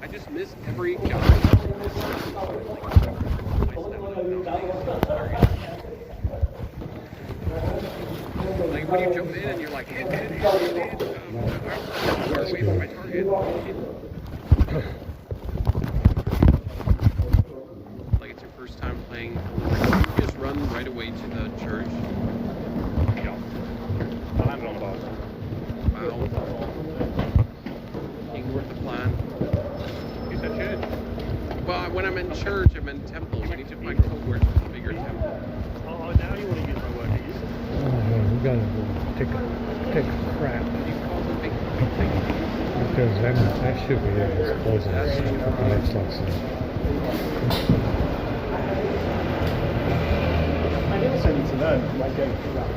I just missed every job. Like when you jump in and you're like, hit, far away from my target. Like it's your first time playing. You just run right away to the church. Ja. I landed on the box. Wow. Ignore the plan. You said church? Well, when I'm in church, I'm in temple. We need to find code words for the bigger temple. Oh, now you want to use my word, do you? We gotta go take a crap. You call the big thing. Because that should be it. It's closing. That's like some. I also need to learn, like going through that.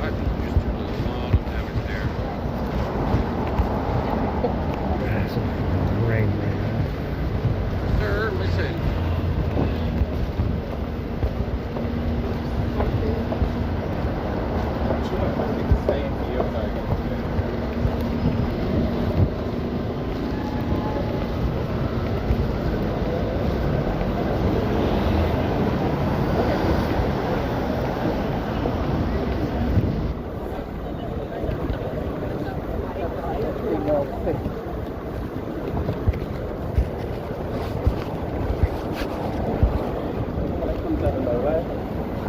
I think you just took a lot of damage there. That's some rain right now. Sir, listen.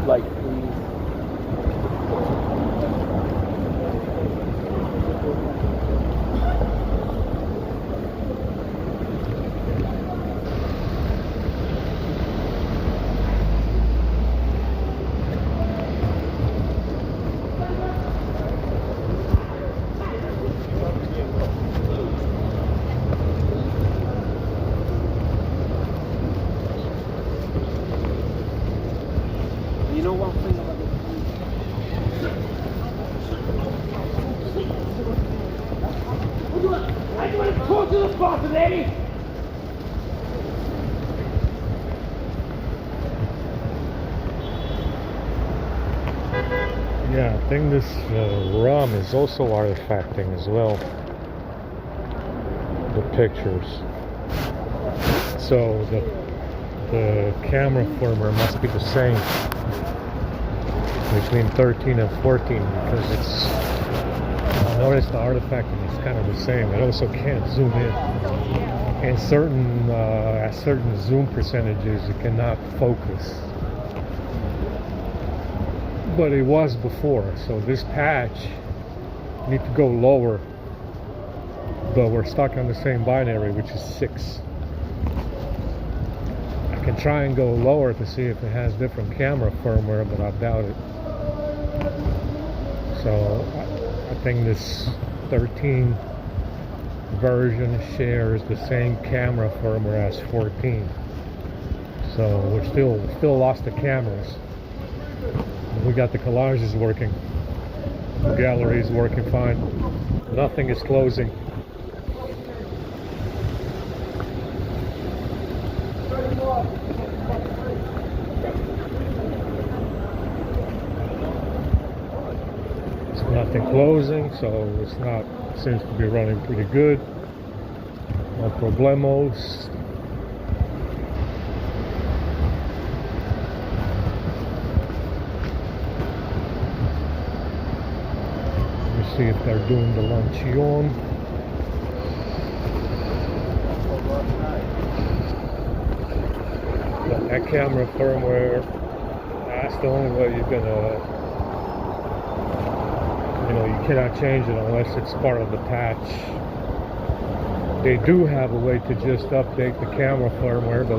Like you know one thing about this? I want to talk to the boss, lady. Yeah, I think this ROM is also artifacting as well. The pictures. So the camera firmware must be the same between 13 and 14 because it's. Notice the artifacting is kind of the same. It also can't zoom in. And at certain zoom percentages, it cannot focus. But it was before, so this patch need to go lower. But we're stuck on the same binary, which is 6. I can try and go lower to see if it has different camera firmware, but I doubt it. So I think this 13 version shares the same camera firmware as 14. So we're still lost the cameras. We got the collages working. The gallery is working fine. Nothing is closing. It's nothing closing, so it's not. Seems to be running pretty good. No problemos. See if they're doing the luncheon. But that camera firmware, that's the only way you're gonna, you cannot change it unless it's part of the patch. They do have a way to just update the camera firmware, but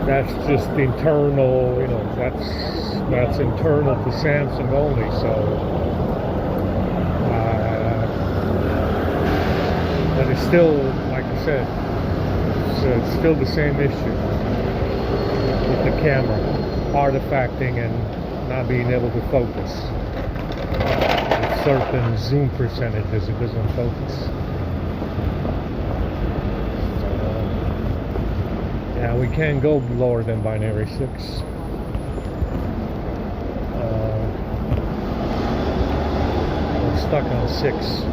that's just internal, you know, that's internal to Samsung only. So, but it's still, like I said, it's still the same issue with the camera artifacting and not being able to focus. At certain zoom percentages, it doesn't focus. Yeah, we can't go lower than binary 6. We're stuck on 6.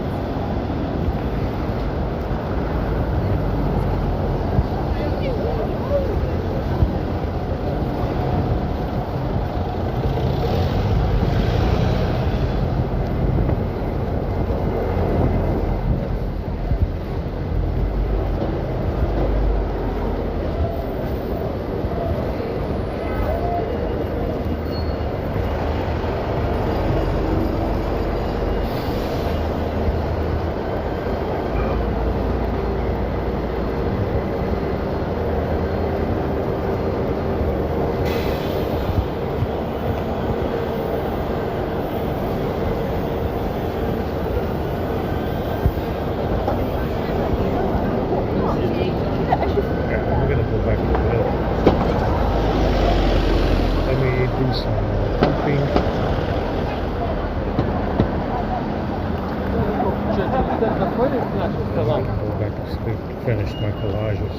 Go back to finish my collages.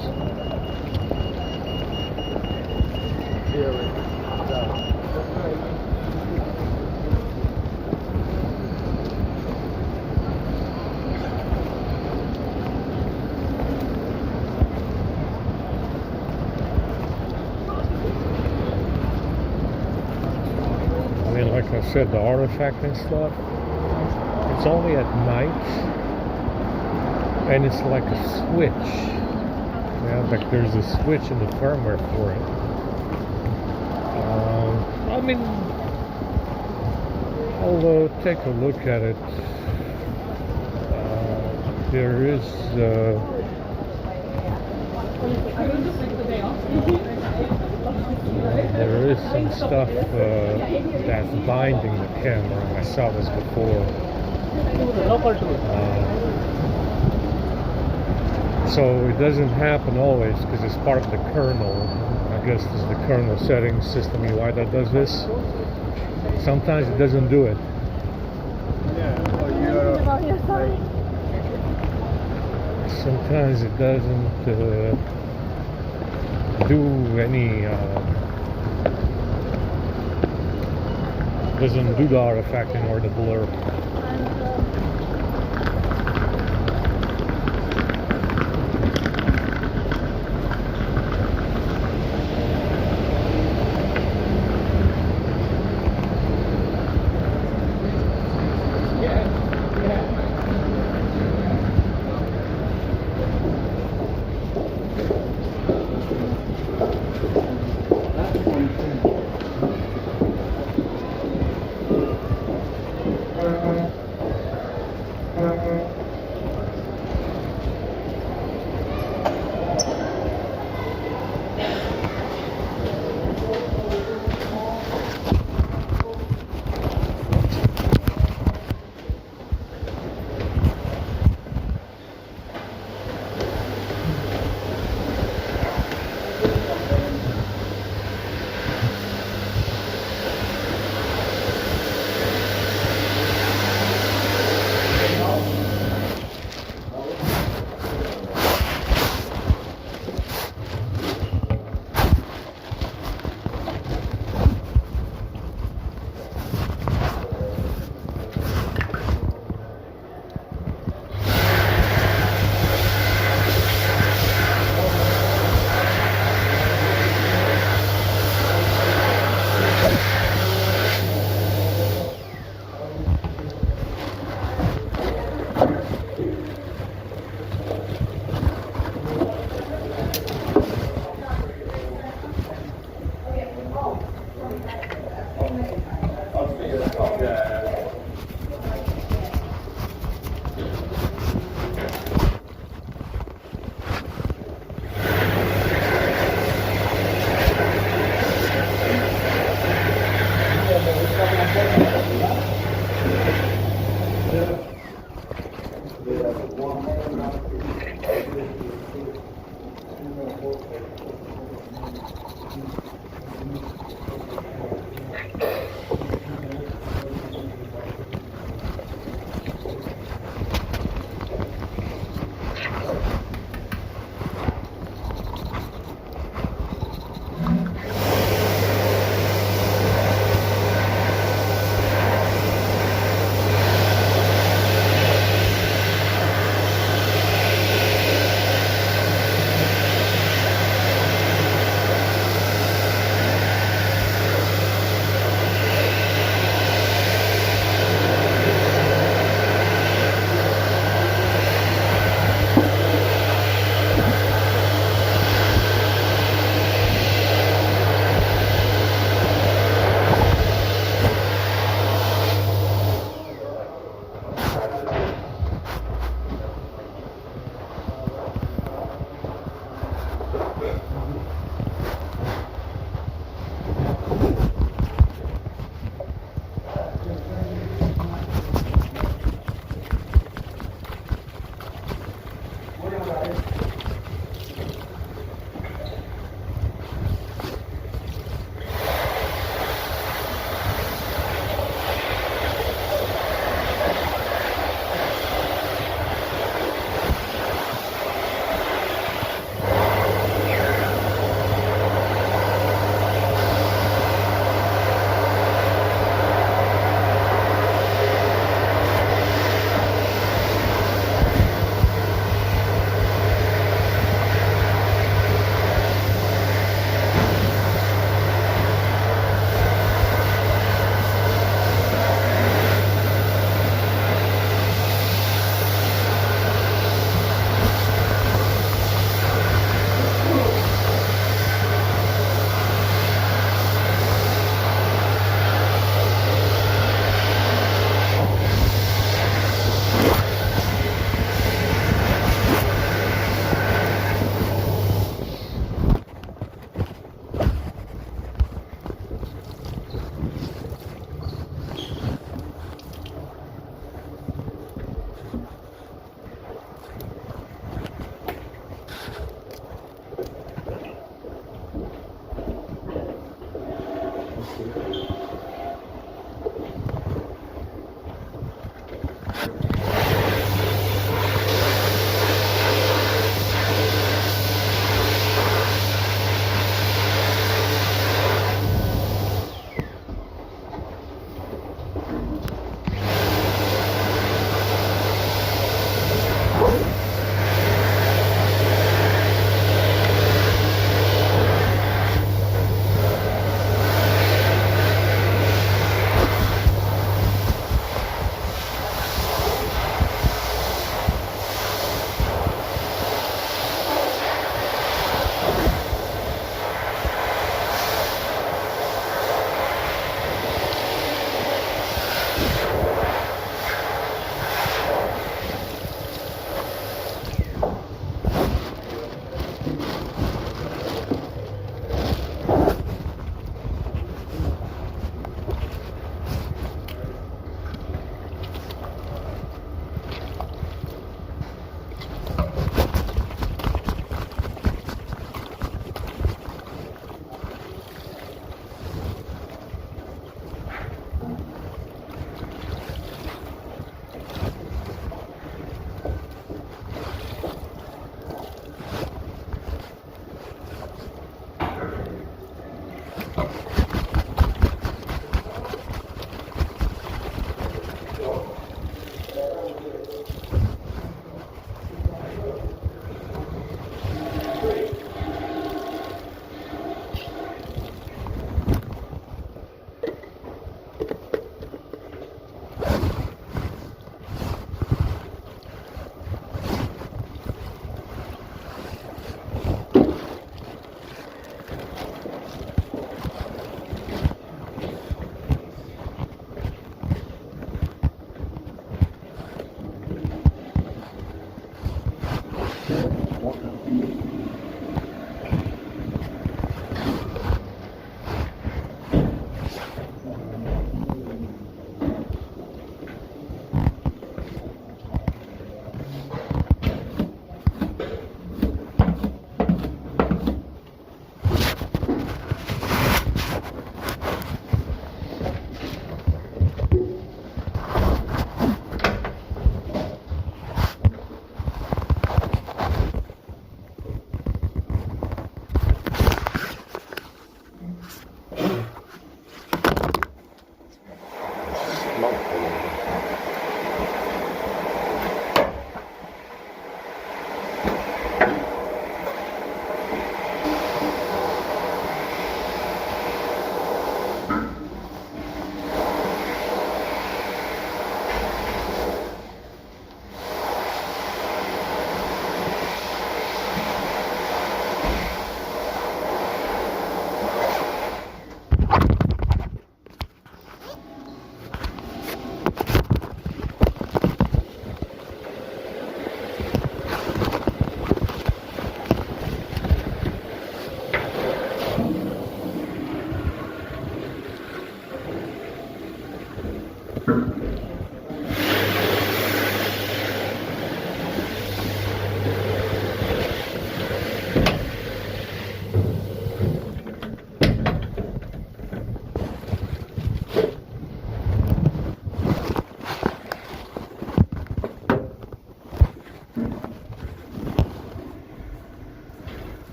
I mean, like I said, the artifact and stuff, it's only at night. And it's like a switch. Yeah, like there's a switch in the firmware for it. I mean, I'll take a look at it. There is some stuff that's binding the camera. I saw this before. So it doesn't happen always because it's part of the kernel. I guess this is the kernel settings system UI that does this. Sometimes it doesn't do it. Sometimes it doesn't do any. Doesn't do the artifacting or the blur.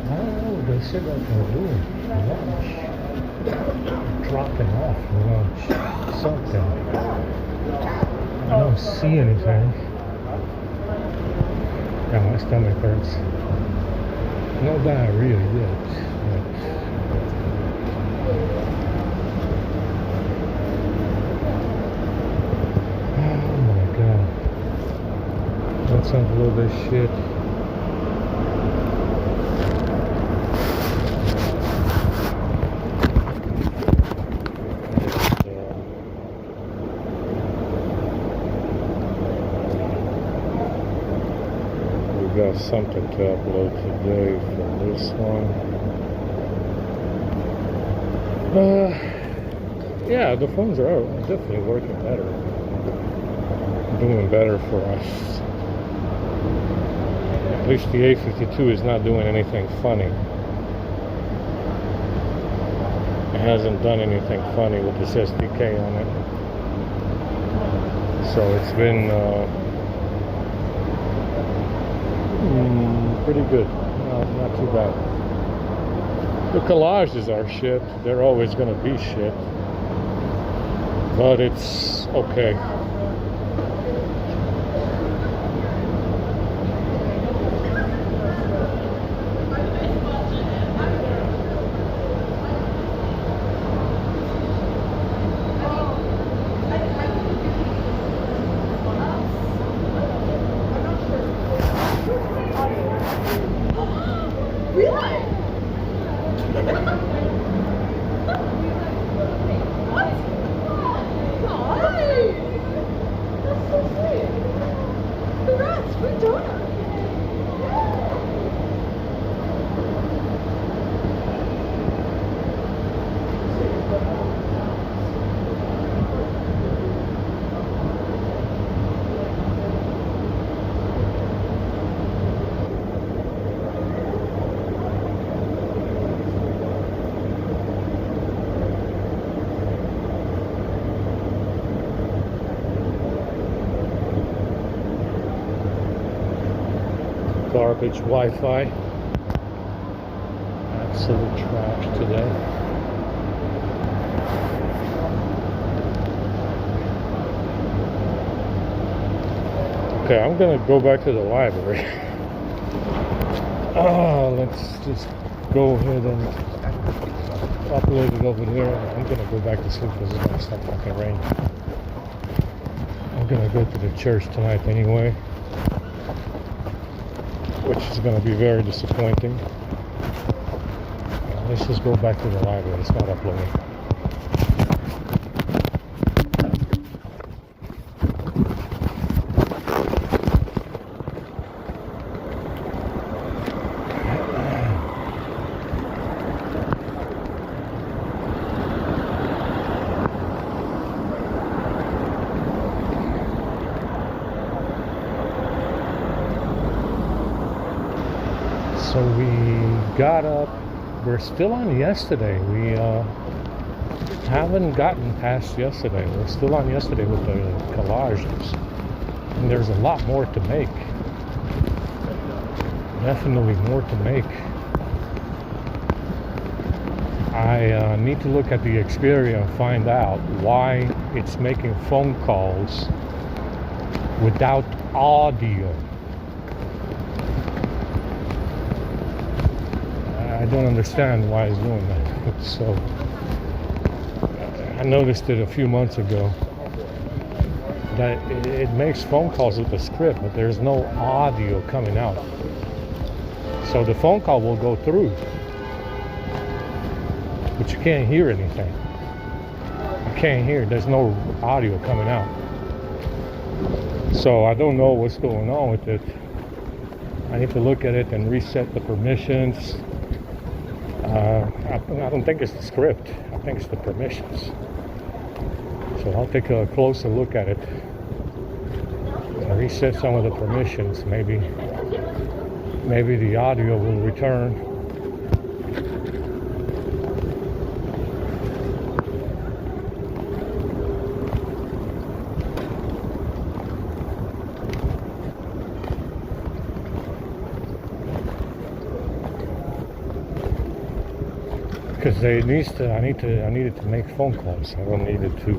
Oh, they said that they're doing lunch. Dropping off lunch. Something. I don't see anything. Yeah, my stomach hurts. No diarrhea yet. Oh my god. Let's unload this shit. Got something to upload today for this one. Yeah, the phones are definitely working better. Doing better for us. At least the A52 is not doing anything funny. It hasn't done anything funny with this SDK on it. So it's been pretty good. Not too bad. The collages are shit. They're always going to be shit. But it's okay. Garbage Wi-Fi. Absolute trash today. Okay, I'm gonna go back to the library. Let's just go ahead and upload it over there. I'm gonna go back to sleep because it's gonna start fucking rain. I'm gonna go to the church tonight anyway, which is going to be very disappointing. Let's just go back to the library. It's not uploading. So we got up, we're still on yesterday. We haven't gotten past yesterday. We're still on yesterday with the collages. And there's a lot more to make. Definitely more to make. I need to look at the Xperia and find out why it's making phone calls without audio. I don't understand why it's doing that. So I noticed it a few months ago that it makes phone calls with the script, but there's no audio coming out. So the phone call will go through, but you can't hear anything. You can't hear. There's no audio coming out. So I don't know what's going on with it. I need to look at it and reset the permissions. I don't think it's the script. I think it's the permissions. So I'll take a closer look at it and reset some of the permissions. Maybe the audio will return. because I needed to make phone calls. I don't needed to.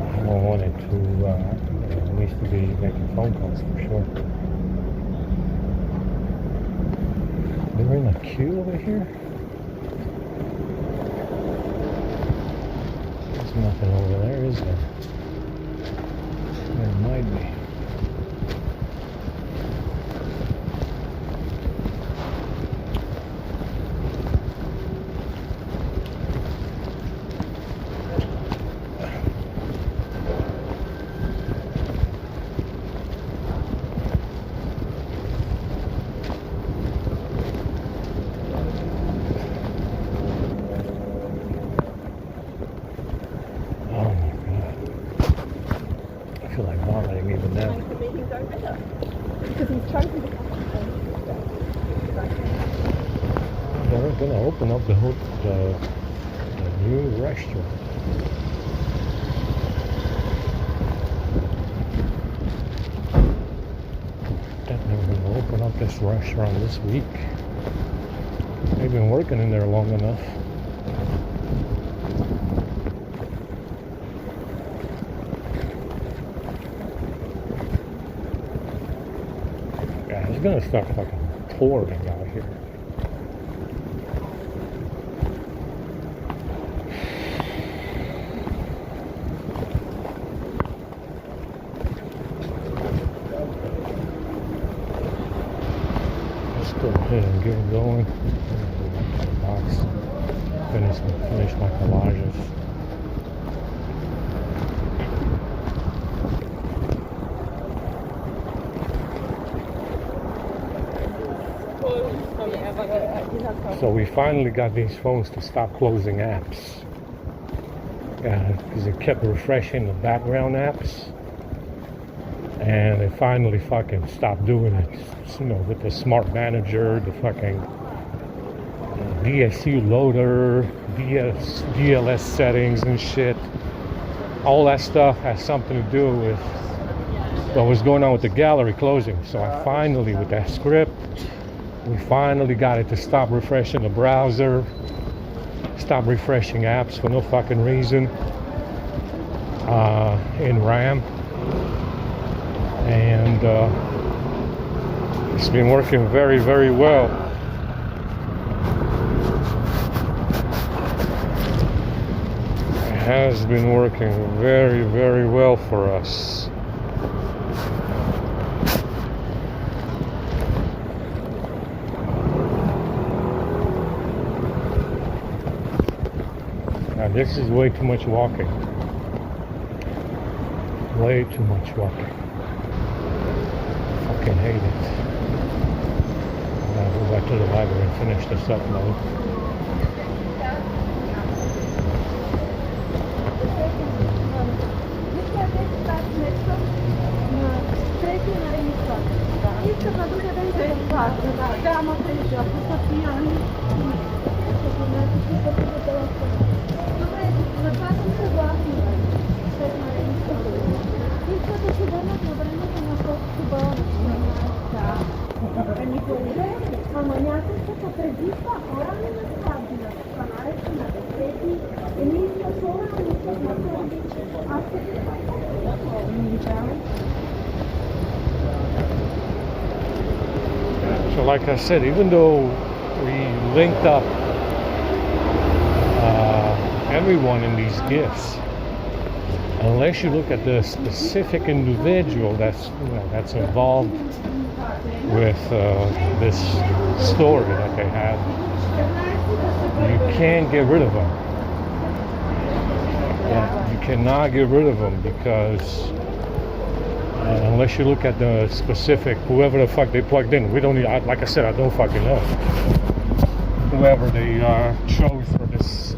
I wanted to. Needs to be making phone calls for sure. They're in a queue over here. There's nothing over there, is there? There might be. I feel like vomiting even now. Because he's trying to. They're gonna open up the new restaurant. They're gonna open up this restaurant this week. They've been working in there long enough. Yeah, it's gonna start fucking pouring out here. Let's go ahead and get it going. Go back to the box. Finish my collages. So we finally got these phones to stop closing apps. Because it kept refreshing the background apps. And they finally fucking stopped doing it. You know, with the smart manager, the fucking DSU loader, DLS settings and shit. All that stuff has something to do with what was going on with the gallery closing. So I finally, with that script, we finally got it to stop refreshing the browser, stop refreshing apps for no fucking reason in RAM. And it's been working very, very well. It has been working very, very well for us. Now this is way too much walking. Way too much walking. Fucking hate it. I'll go back to the library and finish this up now. So like I said, even though we linked up everyone in these gifts, unless you look at the specific individual that's involved with this story that they have, you can't get rid of them. Yeah, you cannot get rid of them because unless you look at the specific, whoever the fuck they plugged in, we don't need, like I said, I don't fucking know. Whoever they chose for this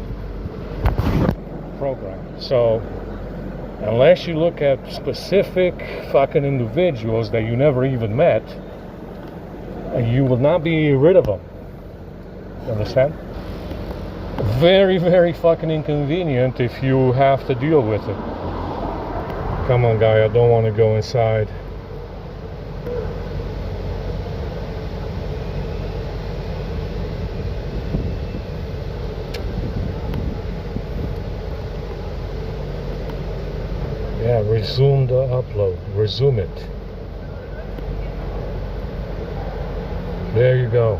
program. So, unless you look at specific fucking individuals that you never even met, you will not be rid of them. You understand? Very, very fucking inconvenient if you have to deal with it. Come on, guy, I don't want to go inside. Yeah, resume the upload. Resume it. There you go.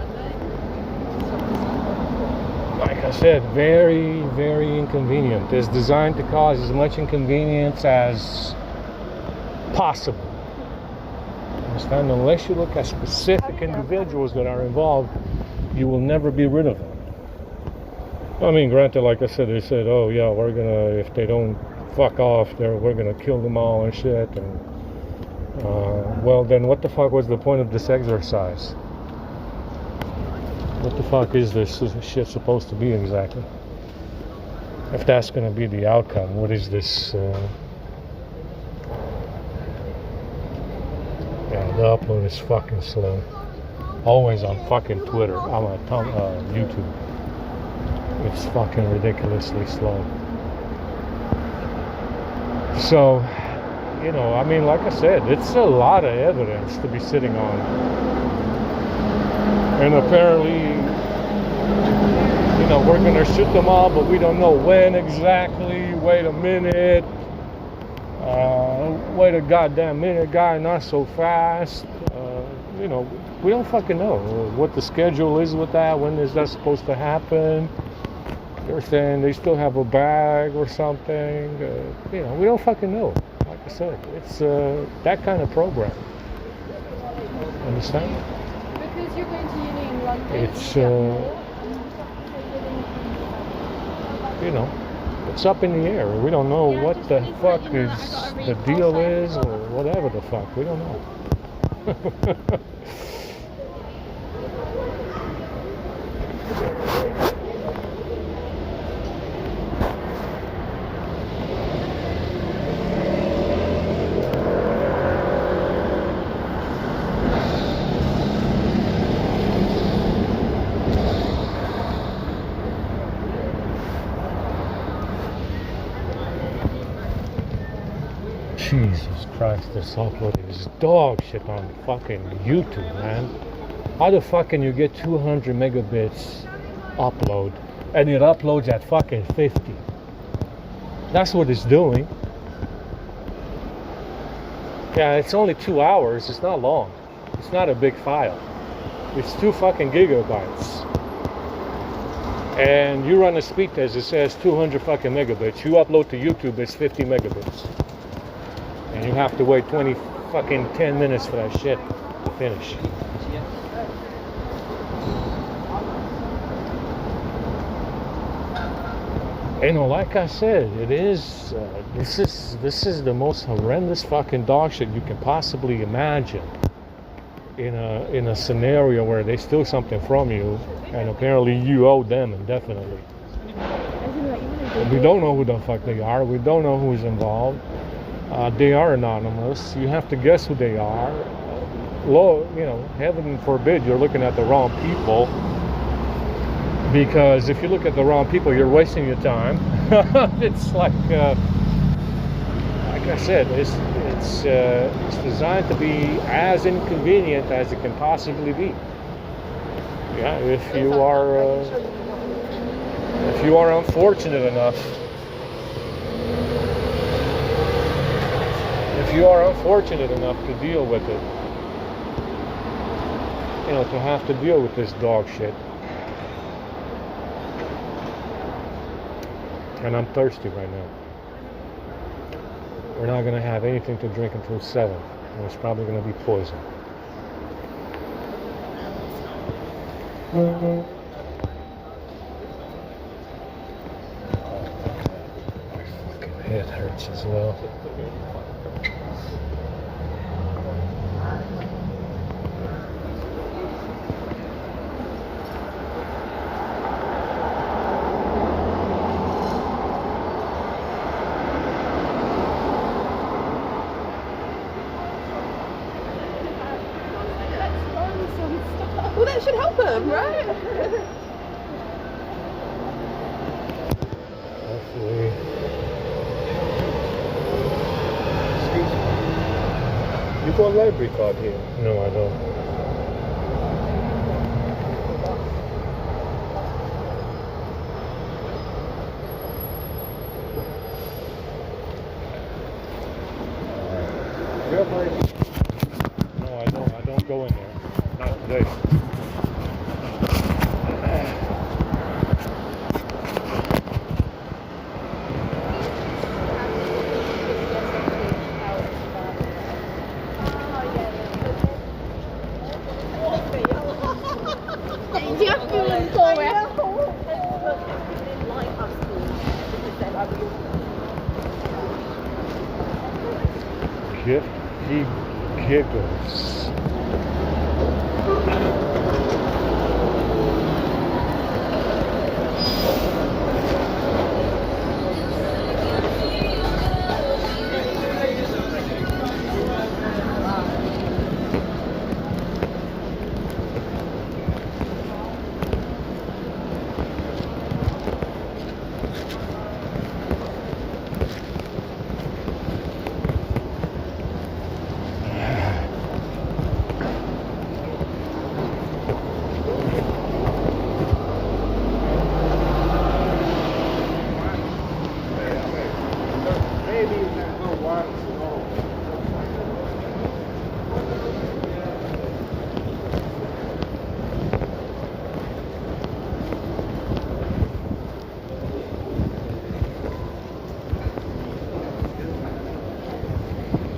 Like I said, very, very inconvenient. It's designed to cause as much inconvenience as possible. Understand? Unless you look at specific individuals that are involved, you will never be rid of them. I mean, granted, like I said, they said, oh yeah, we're gonna, if they don't fuck off, we're gonna kill them all and shit. And well, then what the fuck was the point of this exercise? What the fuck is this shit supposed to be exactly? If that's gonna be the outcome, what is this? Yeah, the upload is fucking slow. Always on fucking Twitter. I'm on YouTube. It's fucking ridiculously slow. So, you know, I mean, like I said, it's a lot of evidence to be sitting on. And apparently, you know, we're gonna shoot them all, but we don't know when exactly. Wait a minute. Wait a goddamn minute, guy, not so fast. You know, we don't fucking know what the schedule is with that. When is that supposed to happen? They're saying they still have a bag or something. You know, we don't fucking know. Like I said, it's that kind of program. Understand? Because you're going to uni in London. It's you know, it's up in the air. We don't know what the fuck is the deal is, or whatever the fuck. We don't know. Jesus Christ, this upload is dog shit on fucking YouTube, man. How the fuck can you get 200 megabits upload and it uploads at fucking 50? That's what it's doing. Yeah, it's only 2 hours. It's not long. It's not a big file. It's 2 fucking gigabytes. And you run a speed test, it says 200 fucking megabits. You upload to YouTube, it's 50 megabits. And you have to wait 10 minutes for that shit to finish. You know, like I said, it is. This is the most horrendous fucking dog shit you can possibly imagine. In a scenario where they steal something from you, and apparently you owe them indefinitely. We don't know who the fuck they are. We don't know who's involved. They are anonymous. You have to guess who they are. You know, heaven forbid you're looking at the wrong people. Because if you look at the wrong people, you're wasting your time. It's like I said, it's designed to be as inconvenient as it can possibly be. Yeah, if you are unfortunate enough. If you are unfortunate enough to deal with it, you know, to have to deal with this dog shit. And I'm thirsty right now. We're not going to have anything to drink until 7. And it's probably going to be poison. My fucking head hurts as well. Well, that should help him, right? Hopefully. to a library card here. No, I don't. No, I don't. I don't go in there. Not today. He giggles.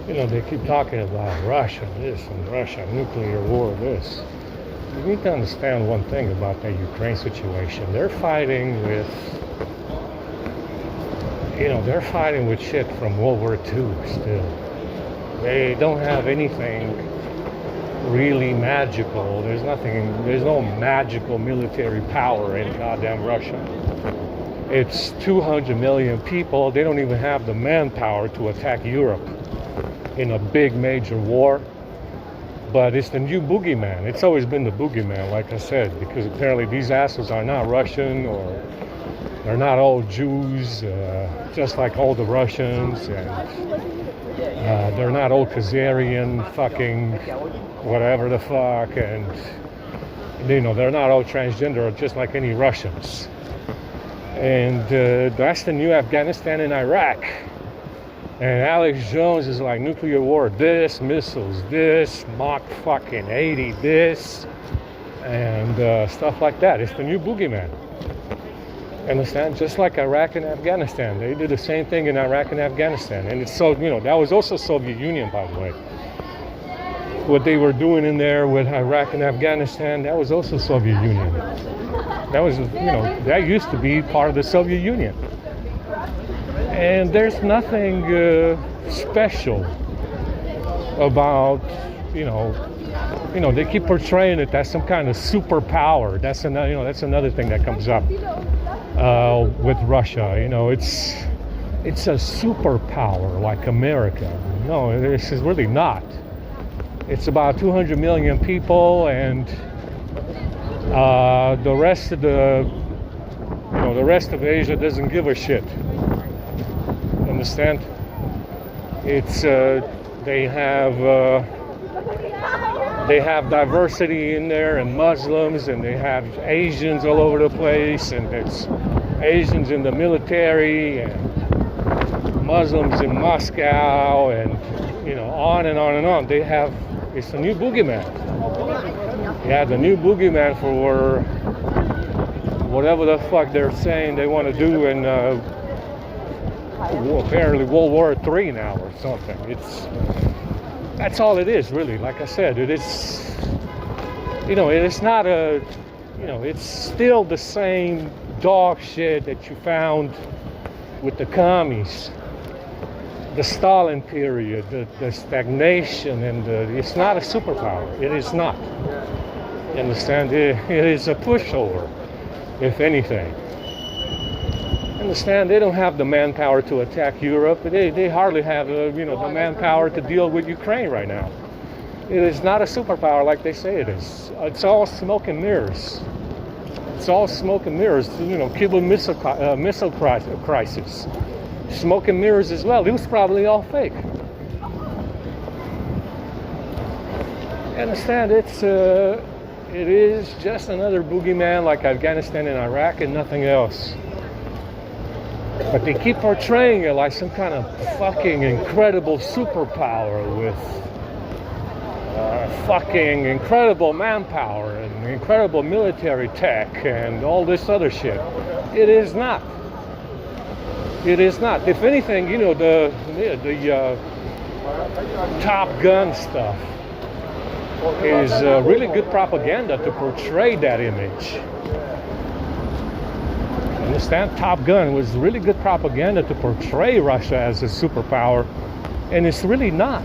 You know, they keep talking about Russia this and Russia nuclear war this. You need to understand one thing about the Ukraine situation. They're fighting with, they're fighting with shit from World War II still. They don't have anything really magical. There's no magical military power in goddamn Russia. It's 200 million people. They don't even have the manpower to attack Europe in a big major war. But it's the new boogeyman. It's always been the boogeyman, like I said, because apparently these assholes are not Russian, or they're not all Jews, just like all the Russians, and they're not all Khazarian, fucking whatever the fuck, and they're not all transgender, just like any Russians. And that's the new Afghanistan and Iraq. And Alex Jones is like, nuclear war this, missiles this, Mach fucking 80 this, and stuff like that. It's the new boogeyman. Understand? Just like Iraq and Afghanistan. They did the same thing in Iraq and Afghanistan. And it's so, that was also Soviet Union, by the way. What they were doing in there with Iraq and Afghanistan, that was also Soviet Union. That was, that used to be part of the Soviet Union. And there's nothing special about, they keep portraying it as some kind of superpower. That's another, that's another thing that comes up with Russia. It's a superpower like America. No, this is really not. It's about 200 million people, and the rest of the rest of Asia doesn't give a shit. Understand? It's they have diversity in there, and Muslims, and they have Asians all over the place, and it's Asians in the military, and Muslims in Moscow, and on and on and on. It's the new boogeyman. Yeah, the new boogeyman for whatever the fuck they're saying they want to do in apparently World War III now or something. That's all it is, really. Like I said, it is, it is not it's still the same dog shit that you found with the commies, the Stalin period, the stagnation, and it's not a superpower. It is not. You understand? It is a pushover, if anything. Understand, they don't have the manpower to attack Europe. They hardly have the manpower to deal with Ukraine right now. It is not a superpower like they say it is. It's all smoke and mirrors. It's all smoke and mirrors. Cuban missile crisis, smoke and mirrors as well. It was probably all fake. understand it is just another boogeyman like Afghanistan and Iraq and nothing else. But they keep portraying it like some kind of fucking incredible superpower with fucking incredible manpower and incredible military tech and all this other shit. It is not. It is not. If anything, you know, the Top Gun stuff is really good propaganda to portray that image. Understand? Top Gun was really good propaganda to portray Russia as a superpower, and it's really not.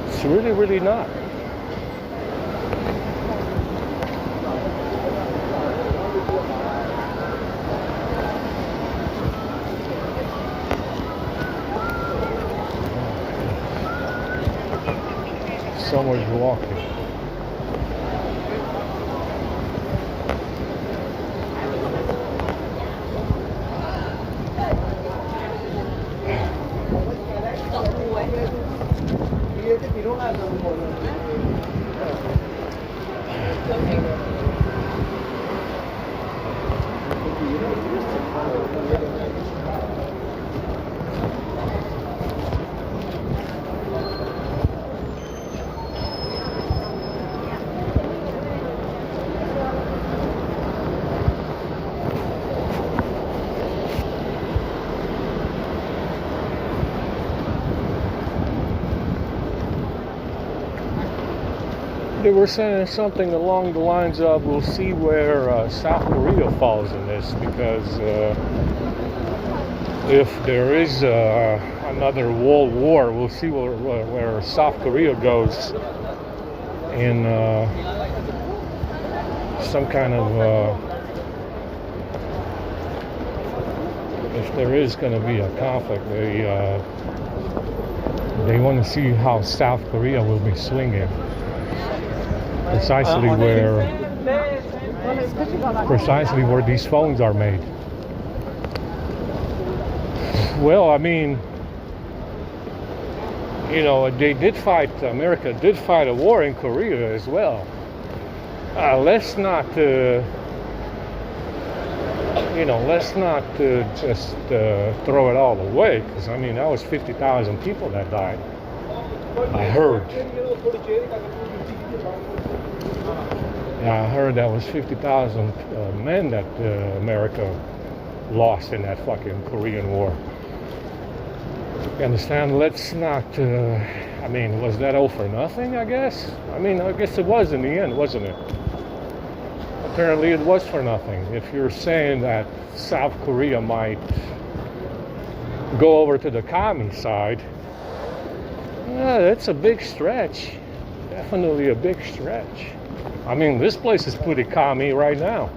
It's really, really not. Someone's walking. They were saying something along the lines of, we'll see where South Korea falls in this, because if there is another world war, we'll see where South Korea goes in some kind of, if there is going to be a conflict, they want to see how South Korea will be swinging. Precisely where these phones are made. Well, I mean, you know, America did fight a war in Korea as well. Let's not just throw it all away, because I mean, that was 50,000 people that died. I heard. Yeah, I heard that was 50,000 men that America lost in that fucking Korean War. You understand? Let's not, I mean, was that all for nothing, I guess? I mean, I guess it was in the end, wasn't it? Apparently it was for nothing. If you're saying that South Korea might go over to the commie side, that's a big stretch. Definitely a big stretch. I mean, this place is pretty commie right now.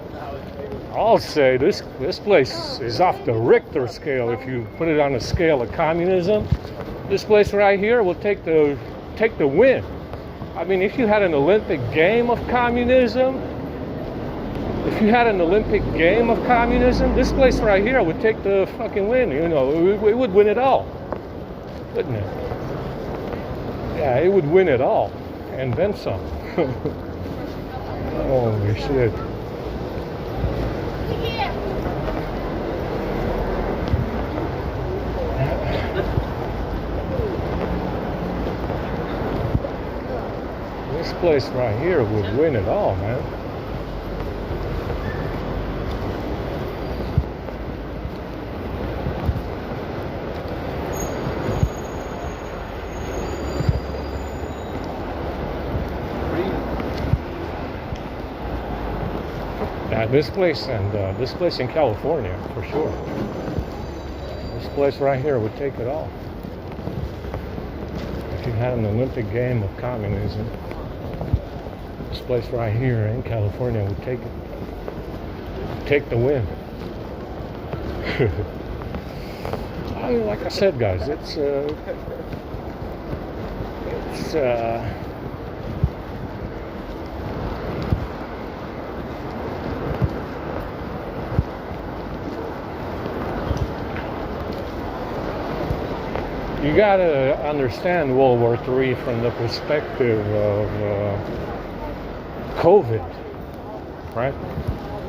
I'll say this place is off the Richter scale. If you put it on a scale of communism, this place right here will take the win. I mean, if you had an Olympic game of communism, this place right here would take the fucking win. You know, it would win it all, wouldn't it? Yeah, it would win it all, and then some. Holy shit. This place right here would win it all, man. This place and this place in California, for sure. This place right here would take it all. If you had an Olympic game of communism, this place right here in California would take it. Take the win. I mean, like I said, guys, it's You gotta understand World War III from the perspective of COVID, right?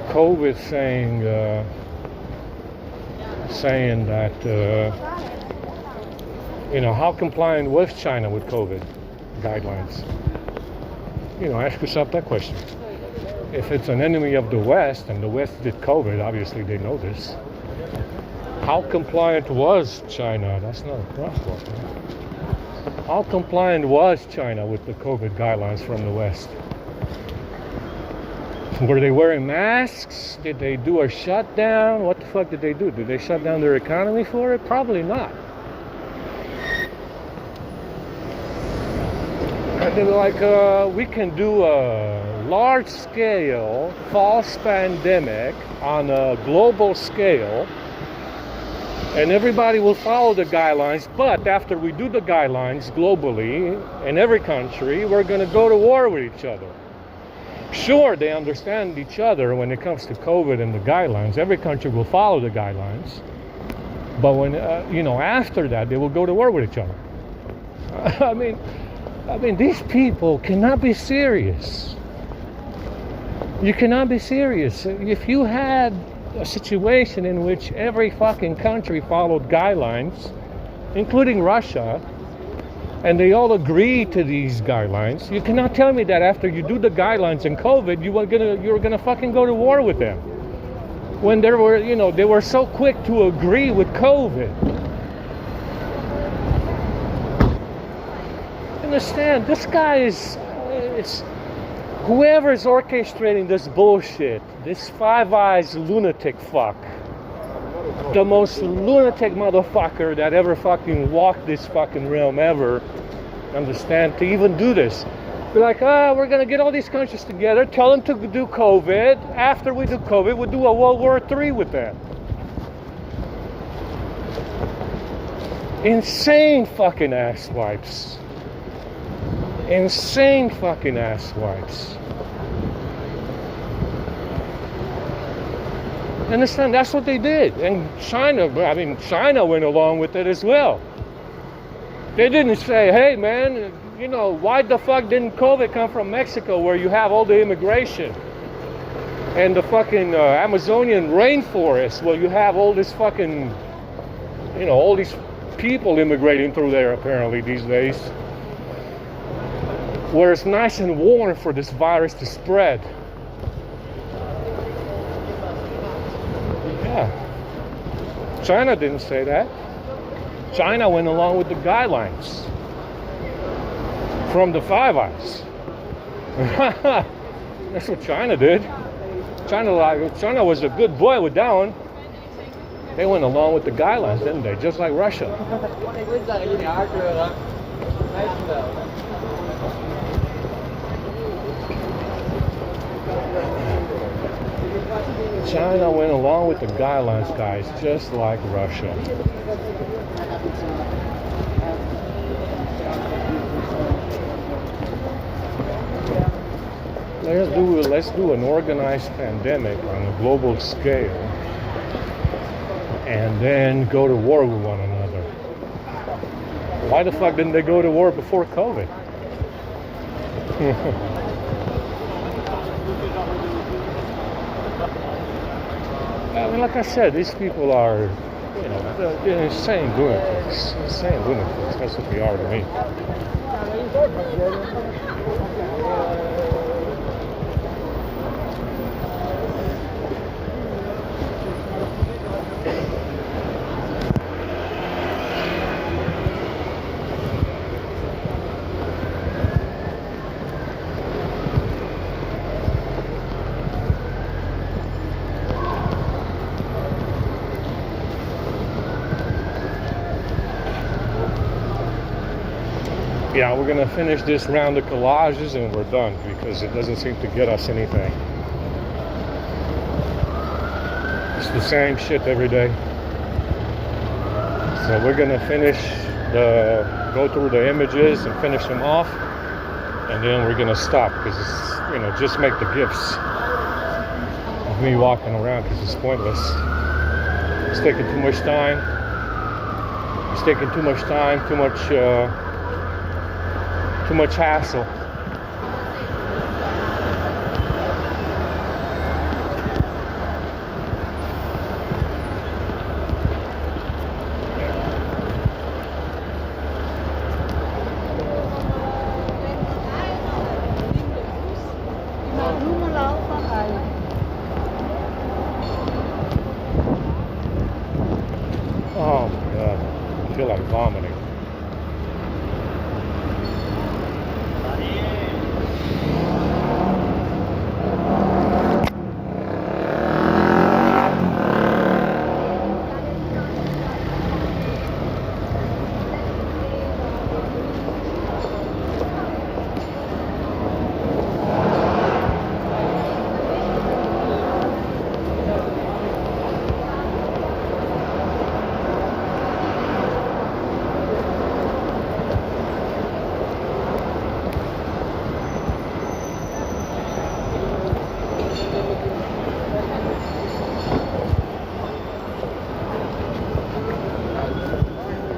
COVID saying that, how compliant was China with COVID guidelines? Ask yourself that question. If it's an enemy of the West, and the West did COVID, obviously they know this. How compliant was China? That's not a problem. How compliant was China with the COVID guidelines from the West? Were they wearing masks? Did they do a shutdown? What the fuck did they do? Did they shut down their economy for it? Probably not. And they were like, we can do a large-scale false pandemic on a global scale, and everybody will follow the guidelines, but after we do the guidelines globally, in every country, we're going to go to war with each other. Sure, they understand each other when it comes to COVID and the guidelines. Every country will follow the guidelines, but when, after that, they will go to war with each other. I mean, these people cannot be serious. You cannot be serious. If you had a situation in which every fucking country followed guidelines, including Russia, and they all agree to these guidelines, you cannot tell me that after you do the guidelines in COVID, you're gonna fucking go to war with them. When they were so quick to agree with COVID. Understand, this guy is whoever's orchestrating this bullshit, this Five Eyes lunatic fuck, the most lunatic motherfucker that ever fucking walked this fucking realm ever, understand, to even do this. Be like, we're gonna get all these countries together, tell them to do COVID. After we do COVID, we'll do a World War III with them. Insane fucking asswipes. Insane fucking asswipes. Understand? That's what they did. And China went along with it as well. They didn't say, hey man, why the fuck didn't COVID come from Mexico where you have all the immigration? And the fucking Amazonian rainforest where you have all this fucking, all these people immigrating through there apparently these days. Where it's nice and warm for this virus to spread. Yeah. China didn't say that. China went along with the guidelines from the Five Eyes. That's what China did. China was a good boy with that one. They went along with the guidelines, didn't they? Just like Russia. China went along with the guidelines, guys, just like Russia. Let's do an organized pandemic on a global scale and then go to war with one another. Why the fuck didn't they go to war before COVID? Like I said, these people are, they're insane lunatics. Insane lunatics. That's what they are to me. Yeah, we're gonna finish this round of collages and we're done because it doesn't seem to get us anything. It's the same shit every day. So we're gonna go through the images and finish them off, and then we're gonna stop because it's, just make the gifs of me walking around because it's pointless. It's taking too much time. It's taking too much time, too much hassle. Oh my god, I feel like vomiting.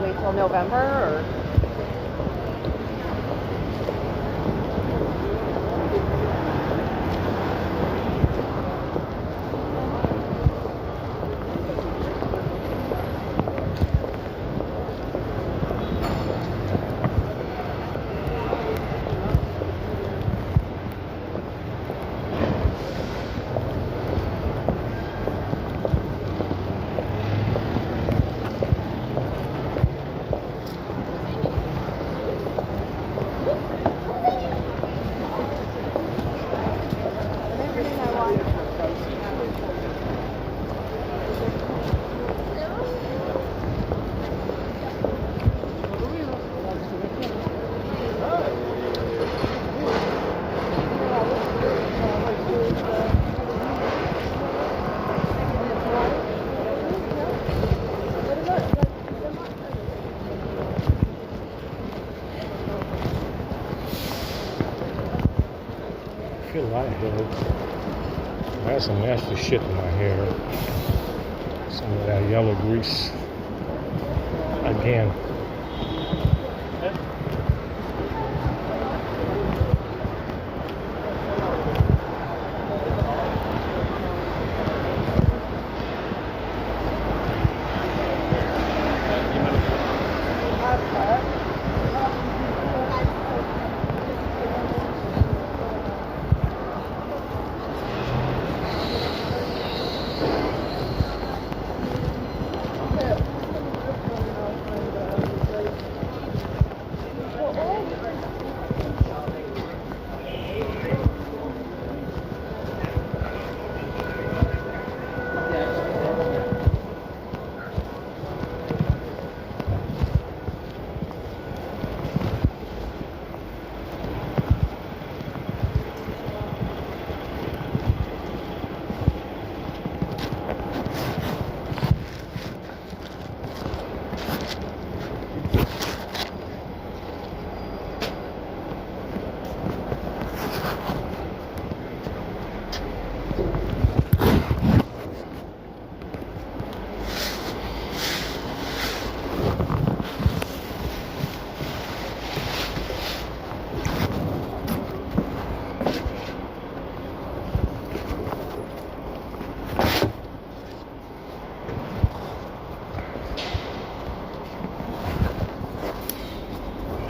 Wait till November or? I feel lightheaded. I had some nasty shit in my hair. Some of that yellow grease. Again.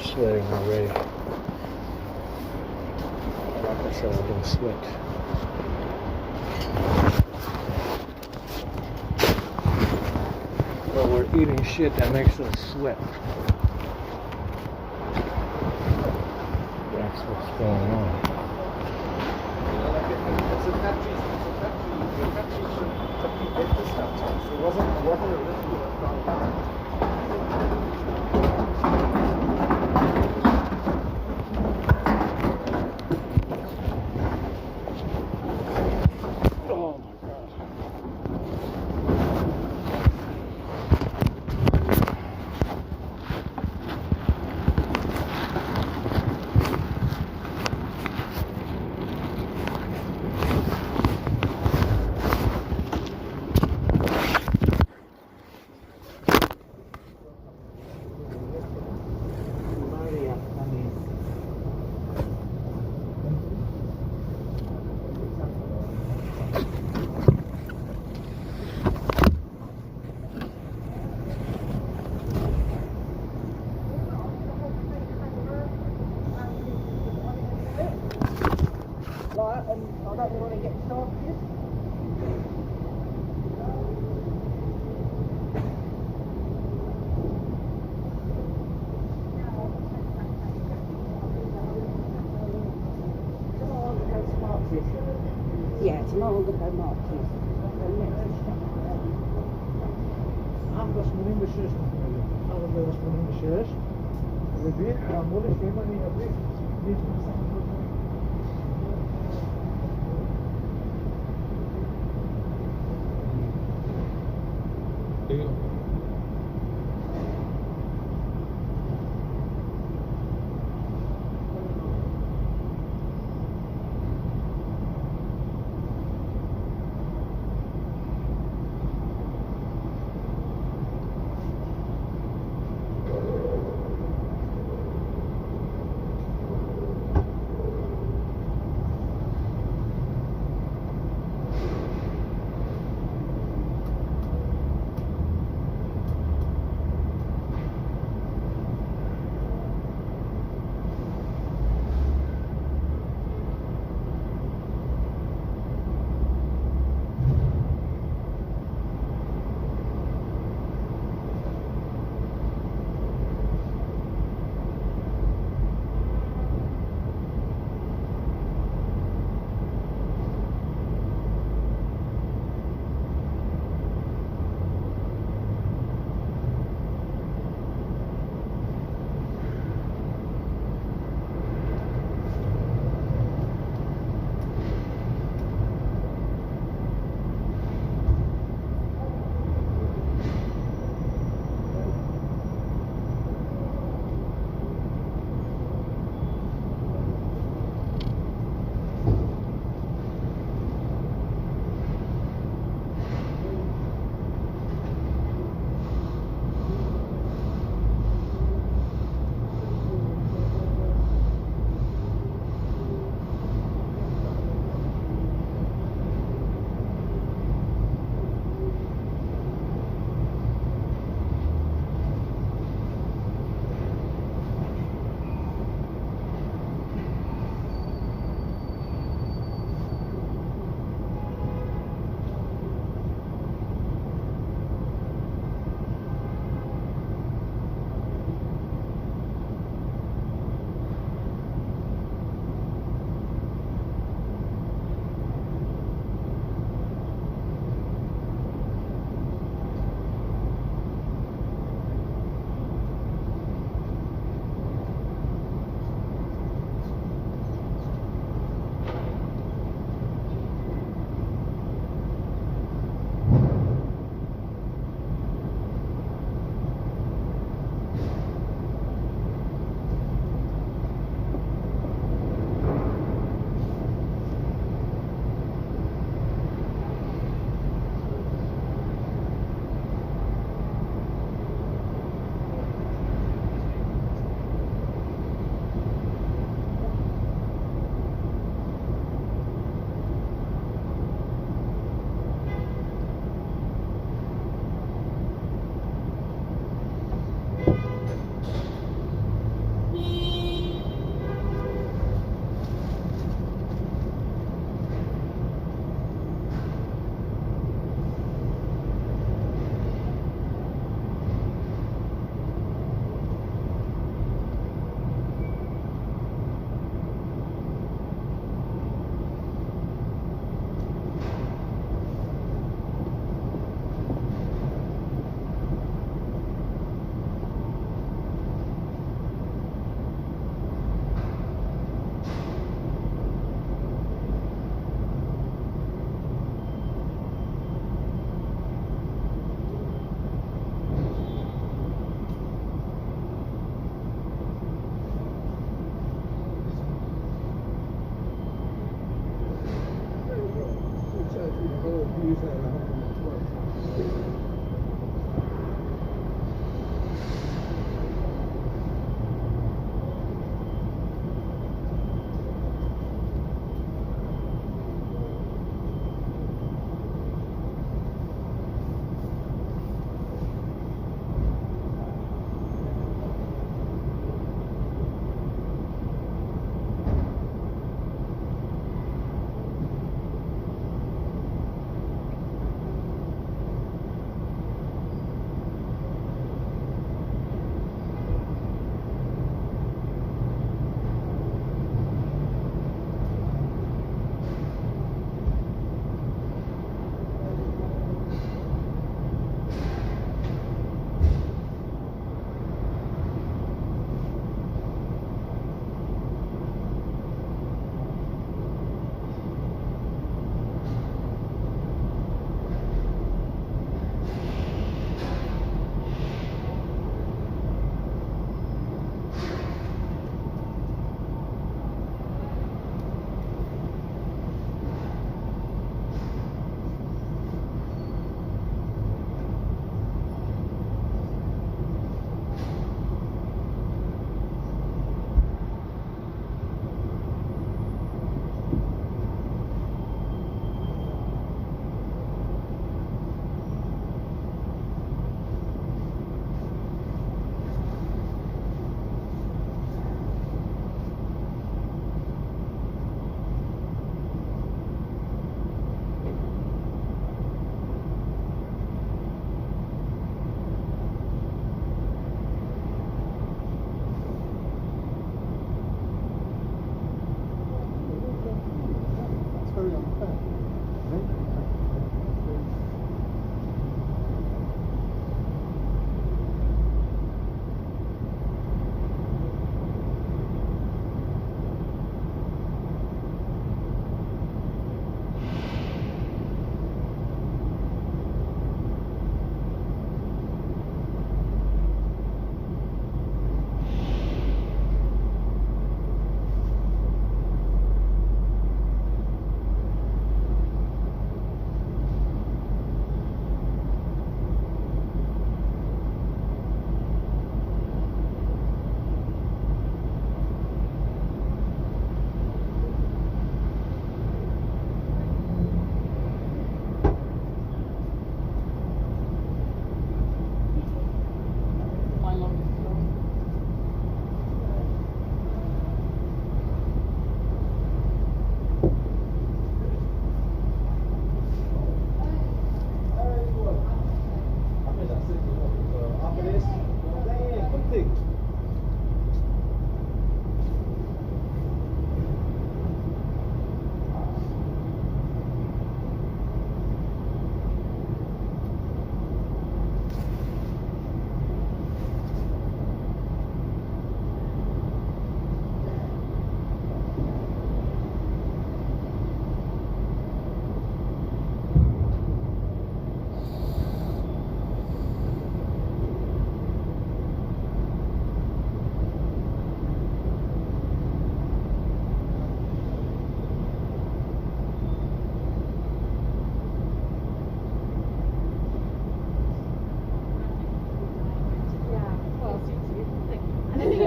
Sweating already. Like I said, I don't sweat. But we're eating shit that makes us sweat. That's what's going on.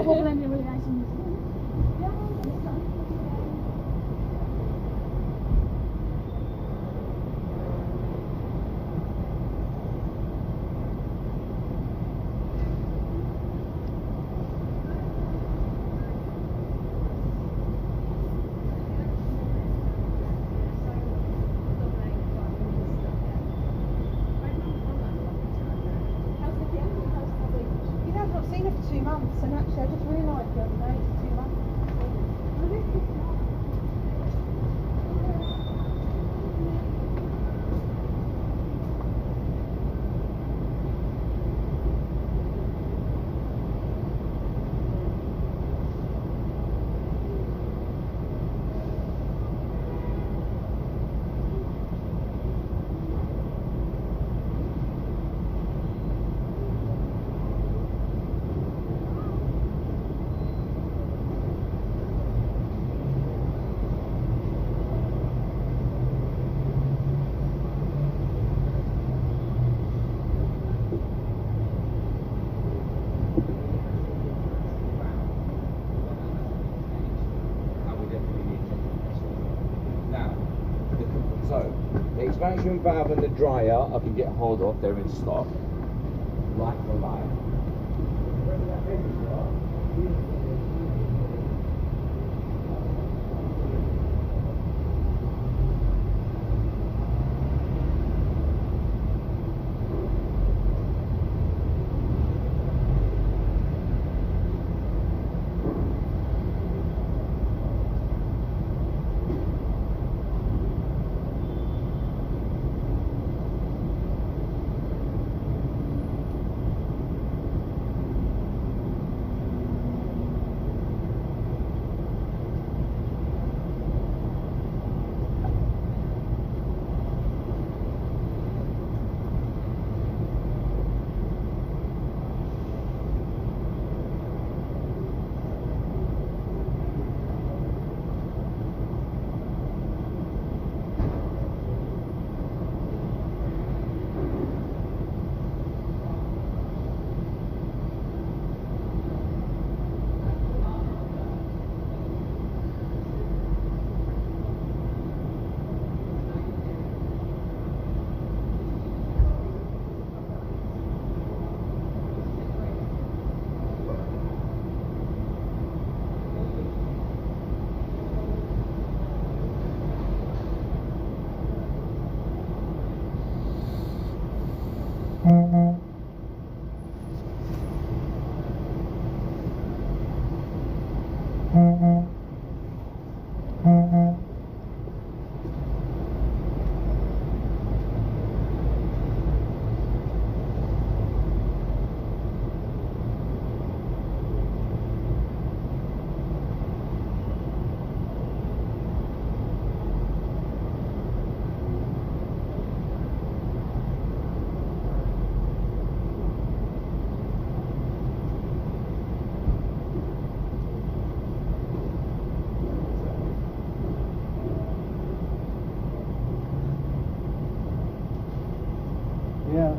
all blended really nice and easy. I've seen her for 2 months, and actually I just realised the other day it's 2 months. So, the expansion valve and the dryer I can get hold of, they're in stock. Like for like. Yeah.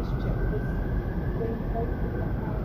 relationship because we both live in our house.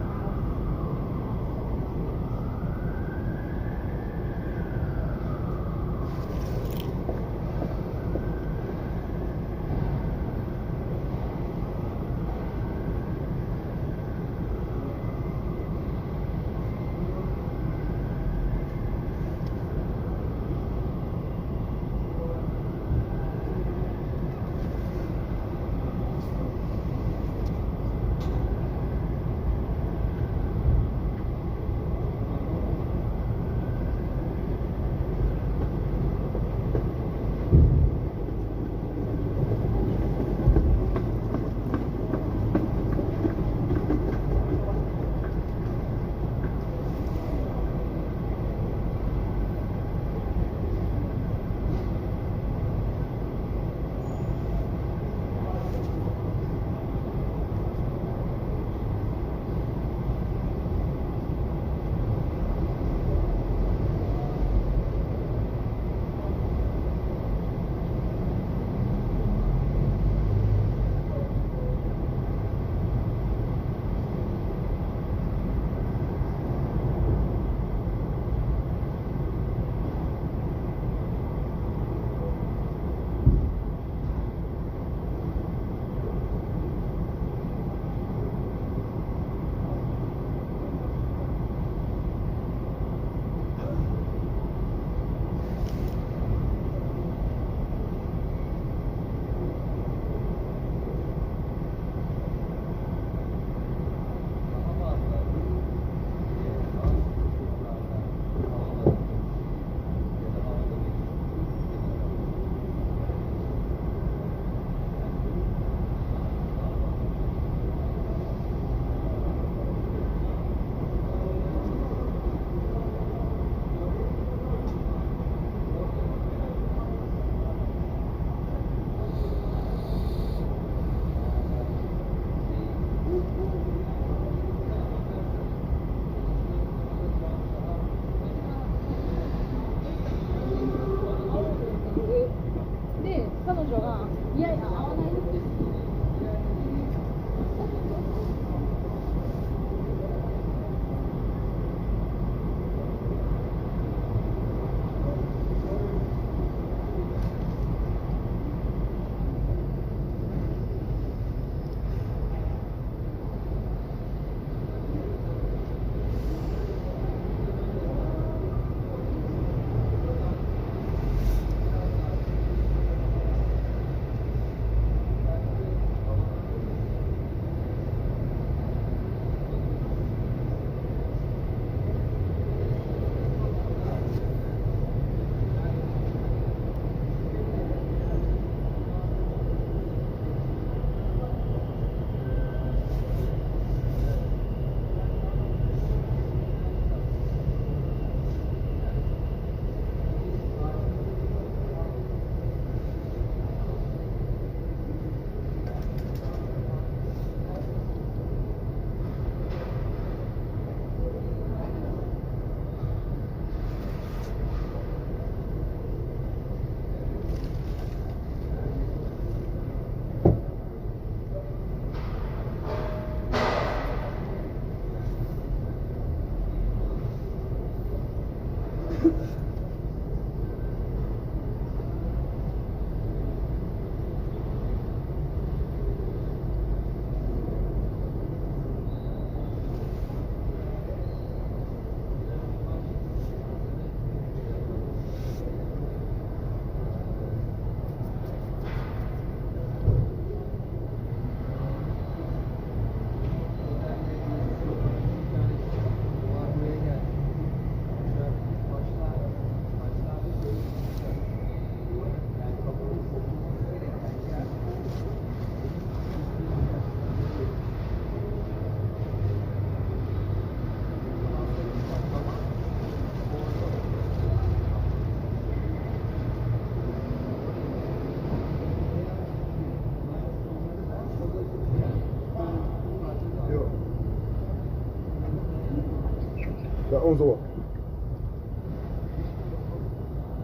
자, 어서 와.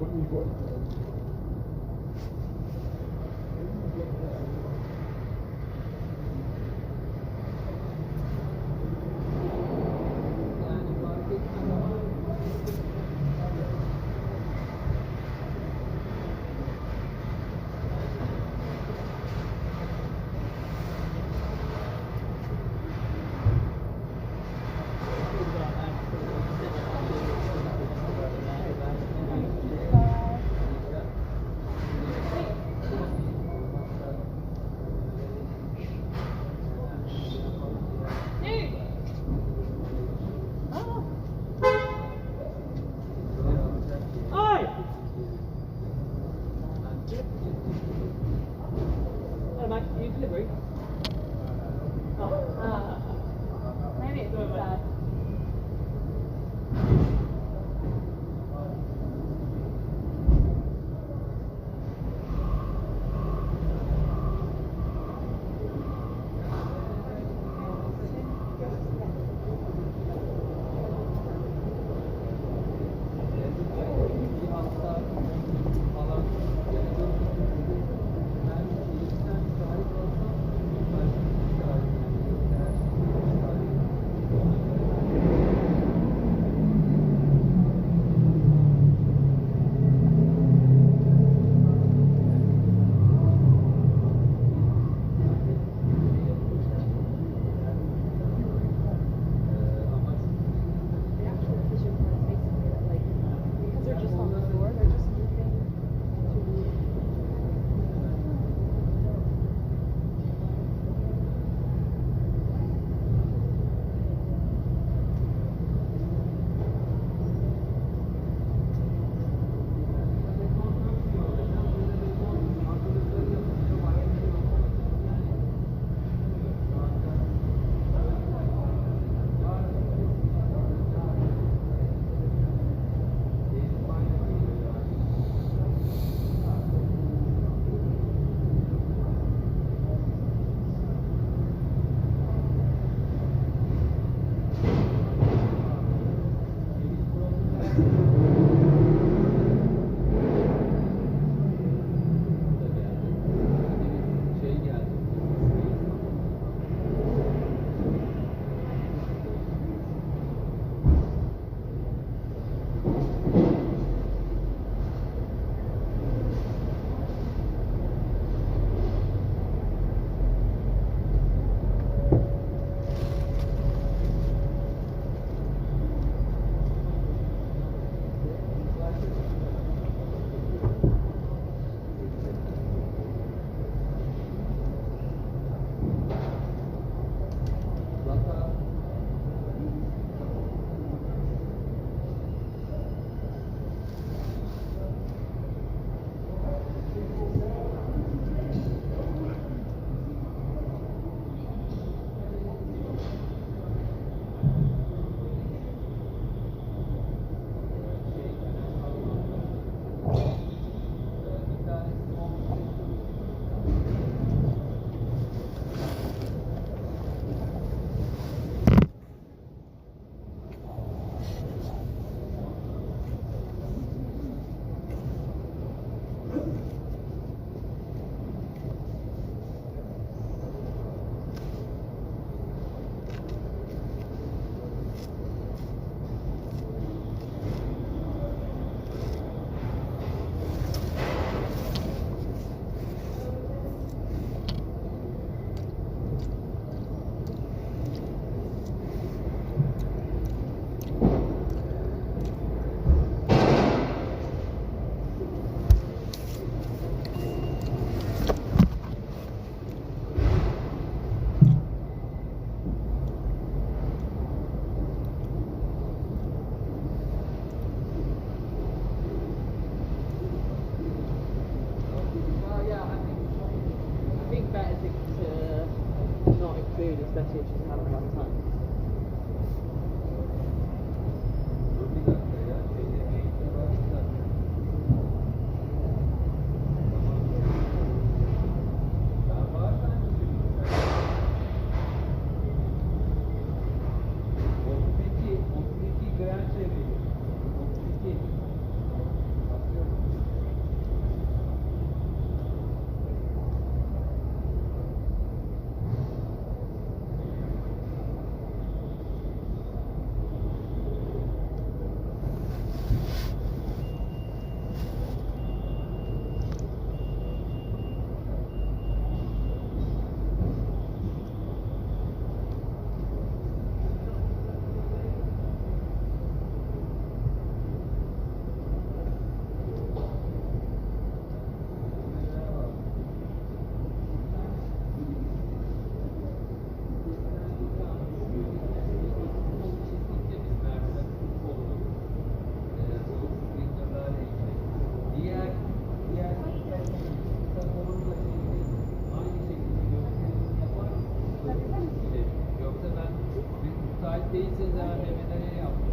이거. Maybe it's sad. 第一次在外面没带料。